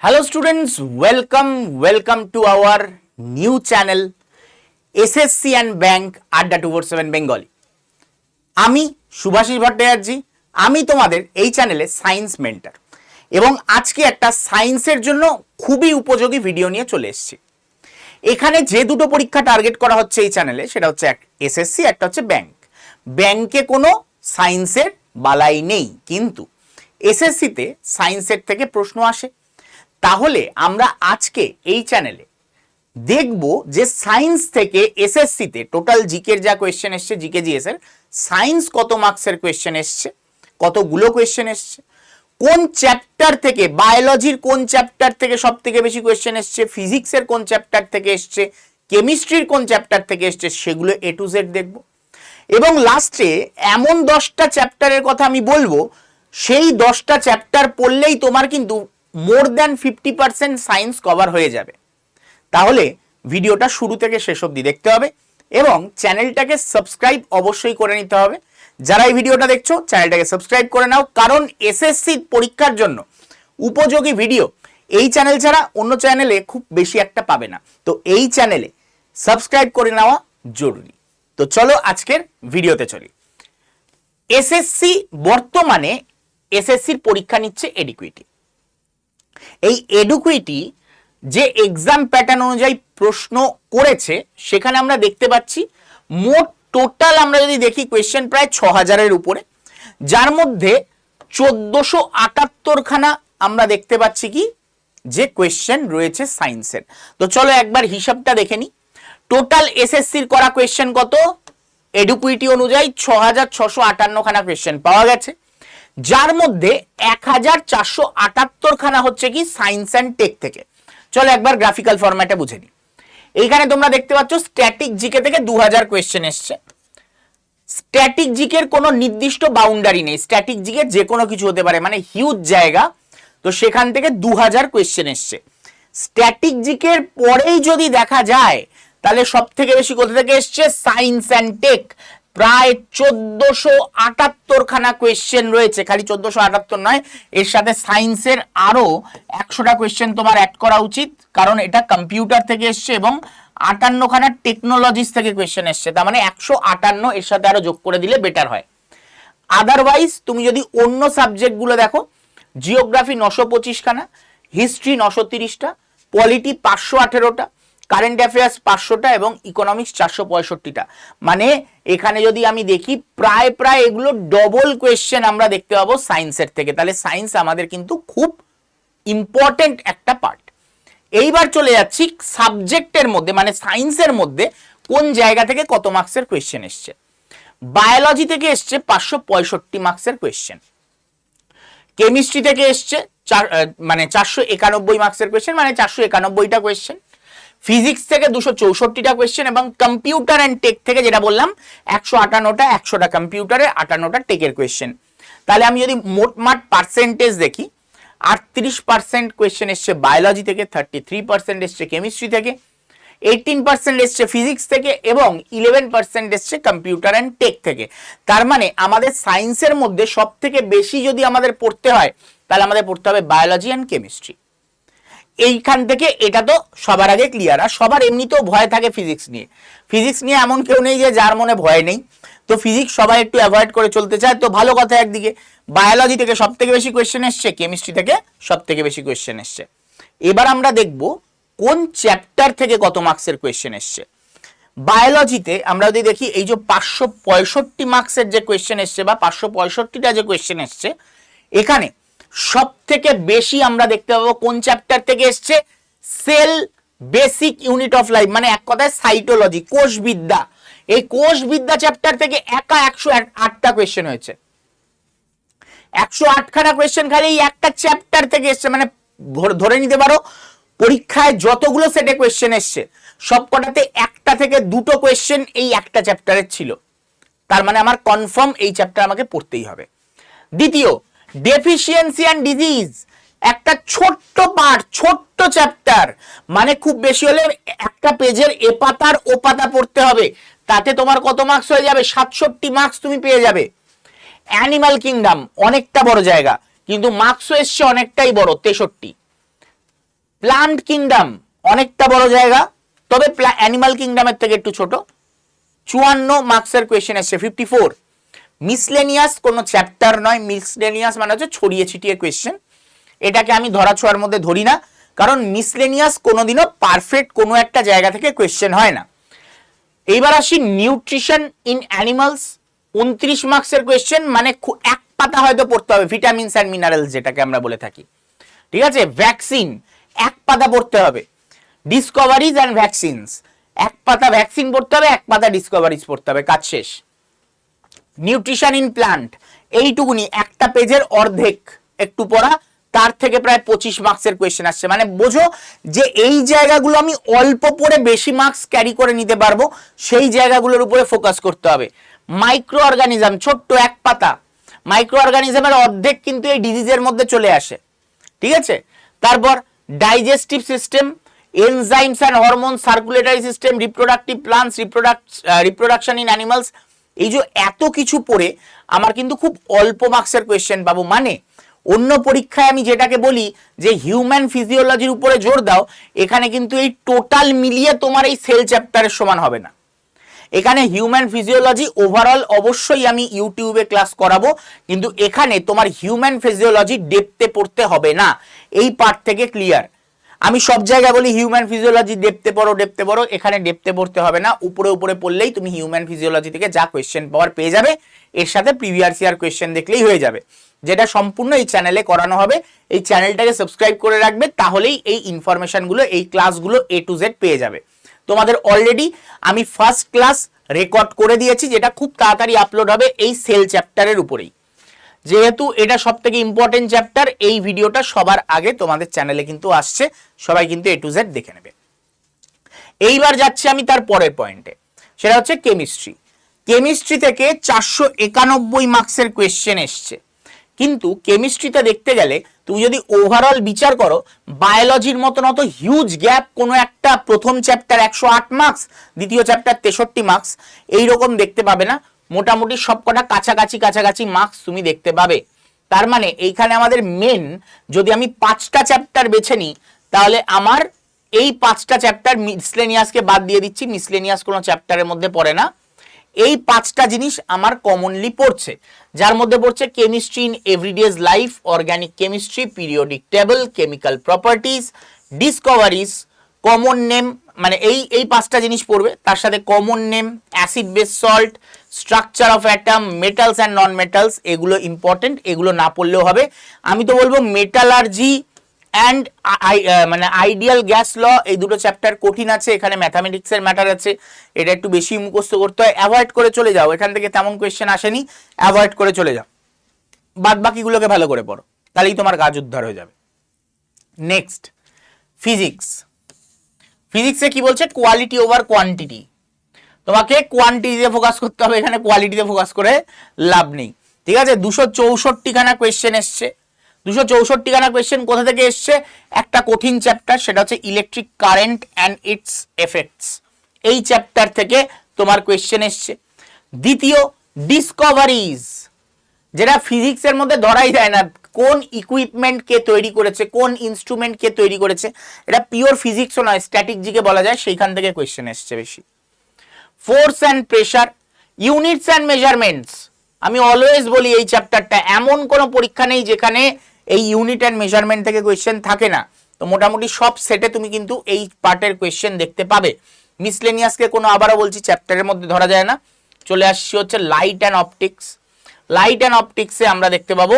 Hello students, welcome to our new channel SSC and Bank Adda 247 Bengali. আমি শুভাশিস ভট্টাচার্য, আমি তোমাদের এই চ্যানেলে সায়েন্স মেন্টর এবং আজকে একটা সায়েন্সের জন্য খুবই উপযোগী ভিডিও নিয়ে চলে এসেছি। এখানে যে দুটো পরীক্ষা টার্গেট করা হচ্ছে এই চ্যানেলে সেটা হচ্ছে এসএসসি, একটা হচ্ছে ব্যাংক। ব্যাংকে কোনো সায়েন্সের বালাই নেই, কিন্তু এসএসসিতে সায়েন্সের থেকে প্রশ্ন আসে। তাহলে আমরা আজকে এই চ্যানেলে দেখব যে সায়েন্স থেকে এসএসসিতে টোটাল জিকের যা কোয়েশ্চেন এসছে, জিকে জিএস এর সায়েন্স কত মার্কসের কোয়েশ্চেন এসছে, কতগুলো কোয়েশ্চেন এসছে, কোন চ্যাপ্টার থেকে, বায়োলজির কোন চ্যাপ্টার থেকে সব থেকে বেশি কোয়েশ্চেন এসছে, ফিজিক্সের কোন চ্যাপ্টার থেকে এসছে, কেমিস্ট্রির কোন চ্যাপ্টার থেকে এসছে, সেগুলো এ টু জেড দেখব। এবং লাস্টে এমন 10টা চ্যাপ্টারের কথা আমি বলবো, সেই 10টা চ্যাপ্টার পড়লেই তোমার কিন্তু মোর দ্যান 50% সায়েন্স কভার হয়ে যাবে। তাহলে ভিডিওটা শুরু থেকে শেষ অবধি দেখতে হবে এবং চ্যানেলটাকে সাবস্ক্রাইব অবশ্যই করে নিতে হবে। যারা এই ভিডিওটা দেখছো চ্যানেলটাকে সাবস্ক্রাইব করে নাও, কারণ এসএসসি পরীক্ষার জন্য উপযোগী ভিডিও এই চ্যানেল ছাড়া অন্য চ্যানেলে খুব বেশি একটা পাবে না। তো এই চ্যানেলে সাবস্ক্রাইব করে নেওয়া জরুরি। তো চলো আজকের ভিডিওতে চলি। এসএসসি বর্তমানে এসএসসির পরীক্ষা নিচ্ছে এডুকুইটি। এই এডুকুইটি যে এক্সাম প্যাটার্ন অনুযায়ী প্রশ্ন করেছে, সেখানে আমরা দেখতে পাচ্ছি মোট টোটাল আমরা যদি দেখি কোয়েশ্চেন প্রায় 6000-এর উপরে, যার মধ্যে 1478 খানা আমরা দেখতে পাচ্ছি কি যে কোয়েশ্চেন রয়েছে সায়েন্সের। তো চলো একবার হিসাবটা দেখে নি। টোটাল এসএসসির করা কোয়েশ্চেন কত? এডুকুইটি অনুযায়ী 6658 খানা কোয়েশ্চেন পাওয়া গেছে, যার মধ্যে 1478 খানা হচ্ছে কি সায়েন্স অ্যান্ড টেক থেকে। চলো একবার গ্রাফিক্যাল ফরম্যাটে বুঝে নিই। এইখানে তোমরা দেখতে পাচ্ছ স্ট্যাটিক জিকে থেকে 2000 কোয়েশ্চেন এসছে। স্ট্যাটিক জিকের কোনো নির্দিষ্ট বাউন্ডারি নেই, স্ট্যাটিক জিকে যে কোনো কিছু হতে পারে, মানে হিউজ জায়গা। তো সেখান থেকে 2000 কোয়েশ্চেন এসছে। স্ট্যাটিক জিকের পরেই যদি দেখা যায় তাহলে সব থেকে বেশি কোথা থেকে এসছে? Science and tech. প্রায় 1478 খানা কোয়েশ্চেন রয়েছে। খালি 1478 নয়, এর সাথে সায়েন্সের আরো 100টা কোয়েশ্চেন তোমার অ্যাড করা উচিত, কারণ এটা কম্পিউটার থেকে এসছে এবং 58 খানা টেকনোলজিস থেকে কোয়েশ্চেন এসছে। তার মানে 158 এর সাথে আরো যোগ করে দিলে বেটার হয়। আদারওয়াইজ তুমি যদি অন্য সাবজেক্টগুলো দেখো, জিওগ্রাফি 925 খানা, হিস্ট্রি 930টা, পলিটি 518টা, কারেন্ট অ্যাফেয়ার্স 500টা এবং ইকোনমিক্স 465টা। মানে এখানে যদি আমি দেখি প্রায় এগুলো ডবল কোয়েশ্চেন আমরা দেখতে পাবো সায়েন্সের থেকে। তাহলে সায়েন্স আমাদের কিন্তু খুব ইম্পর্টেন্ট একটা পার্ট। এইবার চলে যাচ্ছি সাবজেক্টের মধ্যে, মানে সায়েন্সের মধ্যে কোন জায়গা থেকে কত মার্কসের কোয়েশ্চেন এসছে। বায়োলজি থেকে এসছে 565 মার্কসের কোয়েশ্চেন, কেমিস্ট্রি থেকে এসছে 491 মার্কসের কোয়েশ্চেন, মানে 491টা কোয়েশ্চেন, ফিজিক্স থেকে 264টা কোয়েশ্চেন এবং কম্পিউটার অ্যান্ড টেক থেকে যেটা বললাম 158টা, 100টা কম্পিউটারে, 58টা টেকের কোয়েশ্চেন। তাহলে আমি যদি মোটমাট পার্সেন্টেজ দেখি, 38% কোয়েশ্চেন এসছে বায়োলজি থেকে, 33% এসছে কেমিস্ট্রি থেকে, 18% এসছে ফিজিক্স থেকে এবং 11% এসছে কম্পিউটার অ্যান্ড টেক থেকে। তার মানে আমাদের সায়েন্সের মধ্যে সব থেকে বেশি যদি আমাদের পড়তে হয় তাহলে আমাদের পড়তে হবে বায়োলজি অ্যান্ড কেমিস্ট্রি। এইখান থেকে এটা তো সবার আগে ক্লিয়ার। আর সবার এমনিতেও ভয় থাকে ফিজিক্স নিয়ে। ফিজিক্স নিয়ে এমন কেউ নেই যে যার মনে ভয় নেই। তো ফিজিক্স সবাই একটু অ্যাভয়েড করে চলতে চায়, তো ভালো কথা একদিকে। বায়োলজি থেকে সব থেকে বেশি কোয়েশ্চেন এসছে, কেমিস্ট্রি থেকে সব থেকে বেশি কোয়েশ্চেন এসছে। এবার আমরা দেখব কোন চ্যাপ্টার থেকে কত মার্কসের কোয়েশ্চেন এসছে। বায়োলজিতে আমরা যদি দেখি এই যে 565 মার্কসের যে কোয়েশ্চেন এসছে বা 565টা যে কোয়েশ্চেন এসছে, এখানে সব থেকে বেশি আমরা দেখতে পাবো কোন চ্যাপ্টার থেকে এসছে? Cell basic unit of life, মানে এক কথায় সাইটোলজি, কোষবিদ্যা। এই কোষবিদ্যা চ্যাপ্টার থেকে একা 108টা কোয়েশ্চেন হয়েছে। 108 খানা কোয়েশ্চেন খালি এই একটা চ্যাপ্টার থেকে এসছে। মানে ধরে নিতে পারো পরীক্ষায় যতগুলো সেটে কোয়েশ্চেন এসছে সবকটাতে একটা থেকে দুটো কোয়েশ্চেন এই একটা চ্যাপ্টারের ছিল। তার মানে আমার কনফার্ম এই চ্যাপ্টার আমাকে পড়তেই হবে। দ্বিতীয়, ডেফিসিয়েন্সি অ্যান্ড ডিজিজ, একটা ছোট্ট পার্ট, ছোট্ট চ্যাপ্টার, মানে খুব বেশি হলে একটা পেজের এ পাতার ও পাতা পড়তে হবে। তাতে তোমার কত মার্কস হয়ে যাবে? 67 মার্কস তুমি পেয়ে যাবে। অ্যানিমাল কিংডম অনেকটা বড় জায়গা, কিন্তু মার্কসও এসছে অনেকটাই বড়, 63। প্লান্ট কিংডম অনেকটা বড় জায়গা, তবে অ্যানিমাল কিংডমের থেকে একটু ছোট, 54 মার্কসের কোয়েশ্চেন এসছে 54। মিসলেনিয়াস কোনো চ্যাপ্টার নয়, মিসলেনিয়াস মানে হচ্ছে ছড়িয়ে ছিটিয়ে কোয়েশ্চেন, এটাকে আমি ধরা ছোঁয়ার মধ্যে ধরি না, কারণ মিসলেনিয়াস কোনোদিনও পারফেক্ট কোনো একটা জায়গা থেকে কোয়েশ্চেন হয় না। এইবার আসি নিউট্রিশন ইন অ্যানিমালস, 29 মার্কসের কোয়েশ্চেন, মানে এক পাতা হয়তো পড়তে হবে, ভিটামিনস অ্যান্ড মিনারেলস যেটাকে আমরা বলে থাকি, ঠিক আছে। ভ্যাকসিন এক পাতা পড়তে হবে, ডিসকভারিজ অ্যান্ড ভ্যাকসিনস এক পাতা ভ্যাকসিন পড়তে হবে, এক পাতা ডিসকভারিজ পড়তে হবে, কাজ শেষ। নিউট্রিশন ইন প্লান্ট এইটুকুনি, একটা পেজের অর্ধেক একটু পড়া, তার থেকে প্রায় 25 মার্কসের কোয়েশ্চেন আসছে। মানে বোঝো যে এই জায়গাগুলো আমি অল্প পড়ে বেশি মার্কস ক্যারি করে নিতে পারবো, সেই জায়গাগুলোর উপরে ফোকাস করতে হবে। মাইক্রো অর্গানিজম ছোট্ট এক পাতা, মাইক্রো অর্গানিজমের অর্ধেক কিন্তু এই ডিজিজের মধ্যে চলে আসে, ঠিক আছে। তারপর digestive system, enzymes and hormone, circulatory system, reproductive plants, reproduction in animals, এই যে এত কিছু পড়ে আমার কিন্তু খুব অল্প মার্কসের কোয়েশ্চেন পাবো। মানে অন্য পরীক্ষায় আমি যেটাকে বলি যে হিউম্যান ফিজিওলজির উপরে জোর দাও, এখানে কিন্তু এই টোটাল মিলিয়ে তোমার এই সেল চ্যাপ্টারের সমান হবে না। এখানে হিউম্যান ফিজিওলজি ওভারঅল অবশ্যই আমি ইউটিউবে ক্লাস করাবো, কিন্তু এখানে তোমার হিউম্যান ফিজিওলজি ডেপথে পড়তে হবে না, এই পার্ট থেকে ক্লিয়ার। আমি সব জায়গায় বলি হিউম্যান ফিজিওলজি ডেপথে পড়ো, এখানে ডেপথে পড়তে হবে না, উপরে উপরে পড়লেই তুমি হিউম্যান ফিজিওলজি থেকে যা কোয়েশ্চেন পাওয়ার পেয়ে যাবে, এর সাথে প্রিভিয়াস ইয়ার কোয়েশ্চেন দেখলেই হয়ে যাবে, যেটা সম্পূর্ণ এই চ্যানেলে করানো হবে। এই চ্যানেলটাকে সাবস্ক্রাইব করে রাখবে, তাহলেই এই ইনফরমেশনগুলো, এই ক্লাসগুলো A to Z পেয়ে যাবে। তোমাদের অলরেডি আমি ফার্স্ট ক্লাস রেকর্ড করে দিয়েছি, যেটা খুব তাড়াতাড়ি আপলোড হবে এই সেল চ্যাপ্টারের উপরেই। যেহেতু এটা সব থেকে ইম্পর্টেন্ট চ্যাপ্টার, এই ভিডিওটা সবার আগে তোমাদের চ্যানেলে কিন্তু আসছে, সবাই কিন্তু A to Z দেখে নেবে। এইবার যাচ্ছি আমি তার পরের পয়েন্টে, সেটা হচ্ছে কেমিস্ট্রি। কেমিস্ট্রি থেকে 491 মার্কসের কোয়েশ্চেন এসছে, কিন্তু কেমিস্ট্রিতে দেখতে গেলে তুমি যদি ওভারঅল বিচার করো, বায়োলজির মতন অত হিউজ গ্যাপ কোনো একটা, প্রথম চ্যাপ্টার 108 মার্কস, দ্বিতীয় চ্যাপ্টার 63 মার্কস, এইরকম দেখতে পাবে না। মোটামুটি সবকটা কাছাকাছি মার্কস তুমি দেখতে পাবে। তার মানে এইখানে আমাদের মেন, যদি আমি 5টা চ্যাপ্টার বেছে নিই, তাহলে আমার এই 5টা চ্যাপ্টার, মিসলেনিয়াসকে বাদ দিয়ে দিচ্ছি, মিসলেনিয়াস কোনো চ্যাপ্টারের মধ্যে পড়ে না, এই 5টা জিনিস আমার কমনলি পড়ছে, যার মধ্যে পড়ছে chemistry in everyday life, organic chemistry, periodic table, chemical properties, discoveries, common name, মানে এই 5টা জিনিস পড়বে। তার সাথে common name, acid base salt, structure of atom, metals and non metals, এগুলো ইম্পর্টেন্ট, এগুলো না পড়লেও হবে। আমি তো বলবো মেটালার্জি অ্যান্ড মানে আইডিয়াল গ্যাস ল, এই দুটো চ্যাপ্টার কঠিন আছে, এখানে ম্যাথামেটিক্সের ম্যাটার আছে, এটা একটু বেশি মুখস্থ করতে হয়, অ্যাভয়েড করে চলে যাও, এখান থেকে তেমন কোয়েশ্চেন আসেনি, অ্যাভয়েড করে চলে যাও, বাদ বাকিগুলোকে ভালো করে পড়ো, তাহলেই তোমার কাজ উদ্ধার হয়ে যাবে। Next physics. ফিজিক্সে কি বলছে? Quality over quantity. তোমাকে কোয়ান্টিটিতে ফোকাস করতে হবে, এখানে কোয়ালিটিতে ফোকাস করে লাভ নেই, ঠিক আছে। 264 খানা কোয়েশ্চেন এসছে, 264 খানা কোয়েশ্চেন কোথা থেকে এসছে? একটা কঠিন চ্যাপ্টার, সেটা হচ্ছে electric current and it's effects, এই চ্যাপ্টার থেকে তোমার কোয়েশ্চেন এসছে। দ্বিতীয় ডিসকভারিজ, যেটা ফিজিক্সের মধ্যে ধরাই যায় না, কোন ইকুইপমেন্ট কে তৈরি করেছে, কোন ইনস্ট্রুমেন্ট কে তৈরি করেছে, এটা পিওর ফিজিক্সও নয়, স্ট্যাটিক জিকে বলা যায়, সেইখান থেকে কোয়েশ্চেন এসছে বেশি। Force and pressure, units and measurements, আমি অলওয়েজ বলি এই চ্যাপ্টারটা, এমন কোনো পরীক্ষা নেই যেখানে এই ইউনিট অ্যান্ড মেজারমেন্ট থেকে কোয়েশ্চেন থাকে না। তো মোটামুটি সব সেটে তুমি কিন্তু এই পার্টের কোয়েশ্চেন দেখতে পাবে। মিসলেনিয়াসকে কোনো, আবারও বলছি, চ্যাপ্টারের মধ্যে ধরা যায় না। চলে আসছি হচ্ছে light and optics. Light and অপটিক্সে আমরা দেখতে পাবো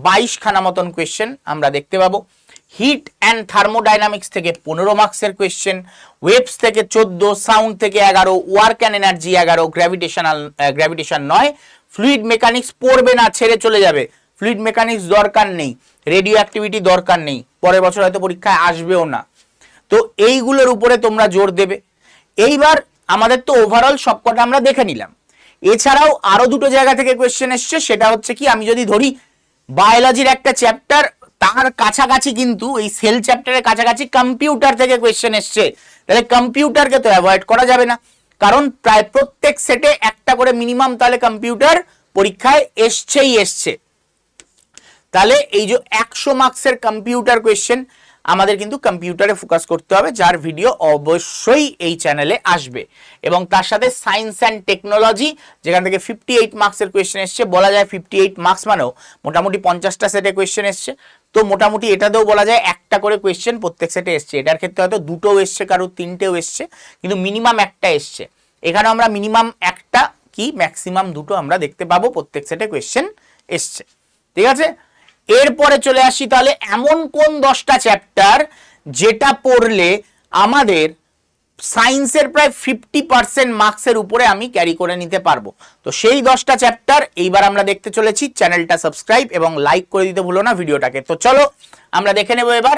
22 খানা মতন কোয়েশ্চেন আমরা দেখতে পাবো। হিট অ্যান্ড থার্মোডাইনামিক্স থেকে 15 মার্কসের কোয়েশ্চেন, ওয়েভস থেকে 14, সাউন্ড থেকে 11, work and energy 11, gravitation 9, fluid mechanics পড়বে না, ছেড়ে চলে যাবে, ফ্লুইড মেকানিক্স দরকার নেই, রেডিও অ্যাক্টিভিটি দরকার নেই, পরের বছর হয়তো পরীক্ষায় আসবেও না। তো এইগুলোর উপরে তোমরা জোর দেবে। এইবার আমাদের তো ওভারঅল সবকটা আমরা দেখে নিলাম, এছাড়াও আরো দুটো জায়গা থেকে কোয়েশ্চেন এসছে, সেটা হচ্ছে কি, আমি যদি ধরি বায়োলজির একটা চ্যাপ্টার, তার কাছাকাছি কিন্তু এই সেল চ্যাপ্টারের কাছাকাছি কম্পিউটার থেকে কোয়েশ্চেন এসছে, তাহলে কম্পিউটারকে তো অ্যাভয়েড করা যাবে না, কারণ প্রায় প্রত্যেক সেটে একটা করে মিনিমাম তাহলে কম্পিউটার পরীক্ষায় এসছেই এসছে। তাহলে এই যে 100 মার্কসের কম্পিউটার কোয়েশ্চেন আমাদের কিন্তু কম্পিউটারে ফোকাস করতে হবে, যার ভিডিও অবশ্যই এই চ্যানেলে আসবে। এবং তার সাথে সায়েন্স অ্যান্ড টেকনোলজি, যেখান থেকে 58 মার্কসের কোয়েশ্চেন এসছে, বলা যায় 58 মার্কস মানেও মোটামুটি 50টা সেটে কোয়েশ্চেন এসছে। তো মোটামুটি এটাতেও বলা যায় একটা করে কোয়েশ্চেন প্রত্যেক সেটে এসছে। এটার ক্ষেত্রে হয়তো দুটোও এসছে, কারো তিনটেও এসছে, কিন্তু মিনিমাম একটা এসছে। এখানে আমরা মিনিমাম একটা কি ম্যাক্সিমাম দুটো আমরা দেখতে পাবো প্রত্যেক সেটে কোয়েশ্চেন এসছে। ঠিক আছে, এরপরে চলে আসি তাহলে এমন কোন 10টা চ্যাপ্টার যেটা পড়লে আমাদের সায়েন্সের প্রায় 50% মার্কসের উপরে আমি ক্যারি করে নিতে পারবো। তো সেই 10টা চ্যাপ্টার এইবার আমরা দেখতে চলেছি। চ্যানেলটা সাবস্ক্রাইব এবং লাইক করে দিতে ভুলো না ভিডিওটাকে। তো চলো আমরা দেখে নেব। এবার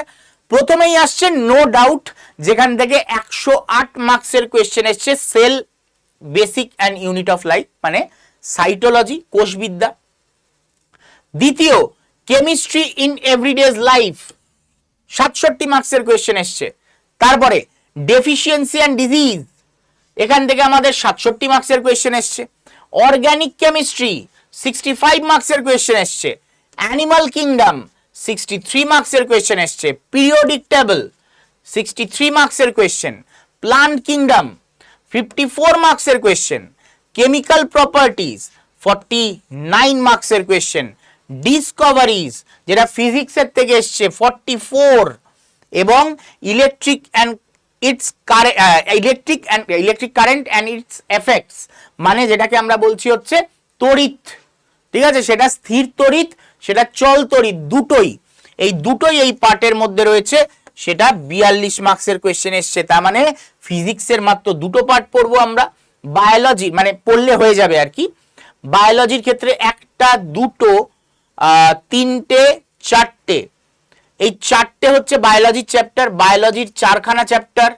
প্রথমেই আসছে নো ডাউট, যেখান থেকে 108 মার্কসের কোয়েশ্চেন এসছে, cell basic and unit of life, মানে সাইটোলজি, কোষবিদ্যা। দ্বিতীয় কেমিস্ট্রি ইন এভরিডেজ লাইফ, 67 মার্কসের কোয়েশ্চেন এসছে। তারপরে ডেফিসিয়েন্সি অ্যান্ড ডিজিজ, এখান থেকে আমাদের 67 মার্কসের কোয়েশ্চেন এসছে। অর্গানিক কেমিস্ট্রি 65 মার্কসের কোয়েশ্চেন এসছে। অ্যানিমাল কিংডম 63 মার্কসের কোয়েশ্চেন এসছে। পিরিয়ডিক টেবল 63 মার্কসের কোয়েশ্চেন। প্লান্ট কিংডম 54 মার্কসের কোয়েশ্চেন। কেমিক্যাল প্রপার্টিজ 49 মার্কসের কোয়েশ্চেন। ডিসকভারিজ, যেটা ফিজিক্সের থেকে এসছে, 44। এবং electric current and it's effects, মানে যেটাকে আমরা বলছি হচ্ছে তড়িৎ। ঠিক আছে, সেটা স্থির তড়িৎ, সেটা চল তড়িৎ, দুটোই, এই দুটোই এই পার্টের মধ্যে রয়েছে। সেটা 42 মার্কসের কোয়েশ্চেন এসছে। তার মানে ফিজিক্সের মাত্র দুটো পার্ট পড়বো আমরা। বায়োলজি মানে পড়লে হয়ে যাবে আর কি। বায়োলজির ক্ষেত্রে একটা, দুটো, তিনটে, চারটে, এই চারটে হচ্ছে বায়োলজির চ্যাপ্টার। বায়োলজির 4খানা চ্যাপ্টার,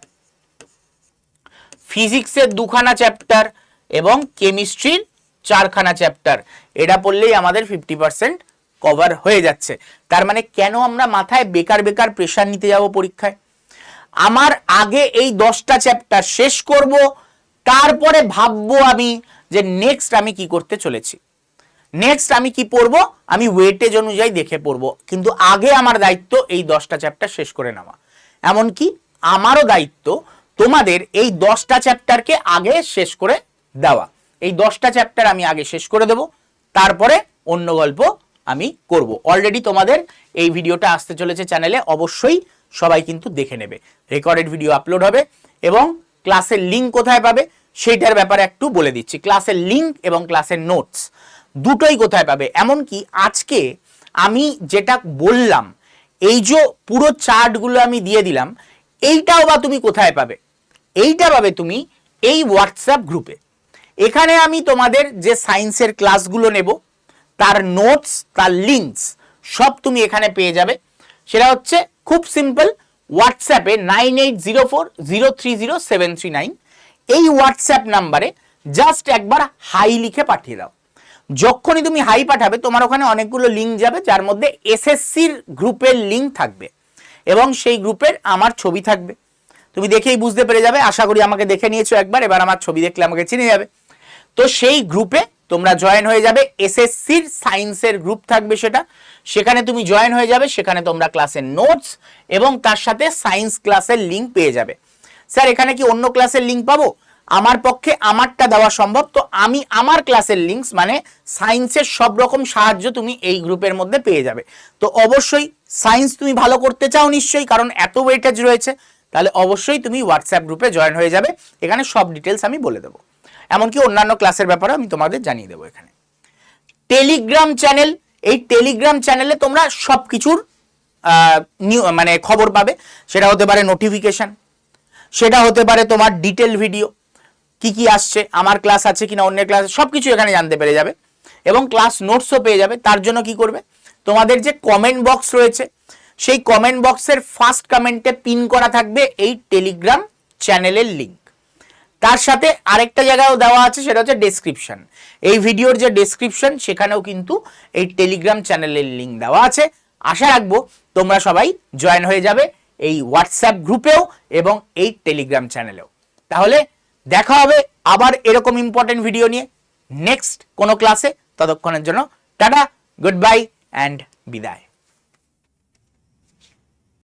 ফিজিক্সের 2খানা চ্যাপ্টার এবং কেমিস্ট্রির 4খানা চ্যাপ্টার। এটা পড়লেই আমাদের 50% কভার হয়ে যাচ্ছে। তার মানে কেন আমরা মাথায় বেকার বেকার প্রেশার নিতে যাব পরীক্ষায়? আমার আগে এই 10টা চ্যাপ্টার শেষ করব, তারপরে ভাববো আমি যে নেক্সট আমি কি করতে চলেছি, নেক্সট আমি কি পড়বো, আমি ওয়েটেজ অনুযায়ী দেখে পড়বো। কিন্তু আগে আমার দায়িত্ব এই 10টা চ্যাপ্টার শেষ করে নেওয়া। এমনকি আমারও দায়িত্ব তোমাদের এই 10টা চ্যাপ্টারকে আগে শেষ করে দেওয়া। এই 10টা চ্যাপ্টার আমি আগে শেষ করে দেব, তারপরে অন্য গল্প আমি করব। অলরেডি তোমাদের এই ভিডিওটা আসতে চলেছে চ্যানেলে, অবশ্যই সবাই কিন্তু দেখে নেবে। রেকর্ডেড ভিডিও আপলোড হবে এবং ক্লাসের লিঙ্ক কোথায় পাবে সেইটার ব্যাপারে একটু বলে দিচ্ছি। ক্লাসের লিঙ্ক এবং ক্লাসের নোটস দুটোই কোথায় পাবে, এমনকি আজকে আমি যেটা বললাম, এই যে পুরো চার্টগুলো আমি দিয়ে দিলাম, এইটাও বা তুমি কোথায় পাবে? এইটা পাবে তুমি এই হোয়াটসঅ্যাপ গ্রুপে। এখানে আমি তোমাদের যে সায়েন্সের ক্লাসগুলো নেব তার নোটস, তার লিঙ্কস সব তুমি এখানে পেয়ে যাবে। সেটা হচ্ছে খুব সিম্পল, হোয়াটসঅ্যাপে 9804030739 এই হোয়াটসঅ্যাপ নাম্বারে জাস্ট একবার হাই লিখে পাঠিয়ে দাও। যখনই তুমি হাই পাঠাবে তোমার ওখানে অনেকগুলো লিঙ্ক যাবে, যার মধ্যে এসএসসির গ্রুপের লিঙ্ক থাকবে এবং সেই গ্রুপের আমার ছবি থাকবে। তুমি দেখেই বুঝতে পেরে যাবে, আশা করি আমাকে দেখে নিয়েছো একবার, এবার আমার ছবি দেখলে আমাকে চিনে যাবে। তো সেই গ্রুপে তোমরা জয়েন হয়ে যাবে, এসএসসির সায়েন্সের গ্রুপ থাকবে সেটা, সেখানে তুমি জয়েন হয়ে যাবে। সেখানে তোমরা ক্লাসের নোটস এবং তার সাথে সায়েন্স ক্লাসের লিঙ্ক পেয়ে যাবে। স্যার এখানে কি অন্য ক্লাসের লিঙ্ক পাবো? আমার পক্ষে আমারটা দেওয়া সম্ভব, তো আমি আমার ক্লাসের লিঙ্কস মানে সায়েন্সের সব রকম সাহায্য তুমি এই গ্রুপের মধ্যে পেয়ে যাবে। তো অবশ্যই সায়েন্স তুমি ভালো করতে চাও নিশ্চয়ই, কারণ এত ওয়েটেজ রয়েছে, তাহলে অবশ্যই তুমি হোয়াটসঅ্যাপ গ্রুপে জয়েন হয়ে যাবে। এখানে সব ডিটেলস আমি বলে দেবো, এমনকি অন্যান্য ক্লাসের ব্যাপারে আমি তোমাদের জানিয়ে দেবো। এখানে টেলিগ্রাম চ্যানেল, এই টেলিগ্রাম চ্যানেলে তোমরা সব কিছুর মানে খবর পাবে। সেটা হতে পারে নোটিফিকেশন, সেটা হতে পারে তোমার ডিটেল ভিডিও, কি কি আসছে, আমার ক্লাস আছে কিনা, অন্য ক্লাস, সব কিছু এখানে জানতে পেরে যাবে এবং ক্লাস নোটসও পেয়ে যাবে। তার জন্য কি করবে, তোমাদের যে কমেন্ট বক্স রয়েছে সেই কমেন্ট বক্সের ফার্স্ট কমেন্টে পিন করা থাকবে এই টেলিগ্রাম চ্যানেলের লিঙ্ক। তার সাথে আরেকটা জায়গায়ও দেওয়া আছে, সেটা হচ্ছে ডেসক্রিপশন। এই ভিডিওর যে ডেসক্রিপশন সেখানেও কিন্তু এই টেলিগ্রাম চ্যানেলের লিঙ্ক দেওয়া আছে। আশা রাখবো তোমরা সবাই জয়েন হয়ে যাবে এই হোয়াটসঅ্যাপ গ্রুপেও এবং এই টেলিগ্রাম চ্যানেলেও। তাহলে দেখা হবে আবার এরকম ইম্পর্টেন্ট ভিডিও নিয়ে নেক্সট কোনো ক্লাসে। ততক্ষণের জন্য টাটা, গুড বাই অ্যান্ড বিদায়।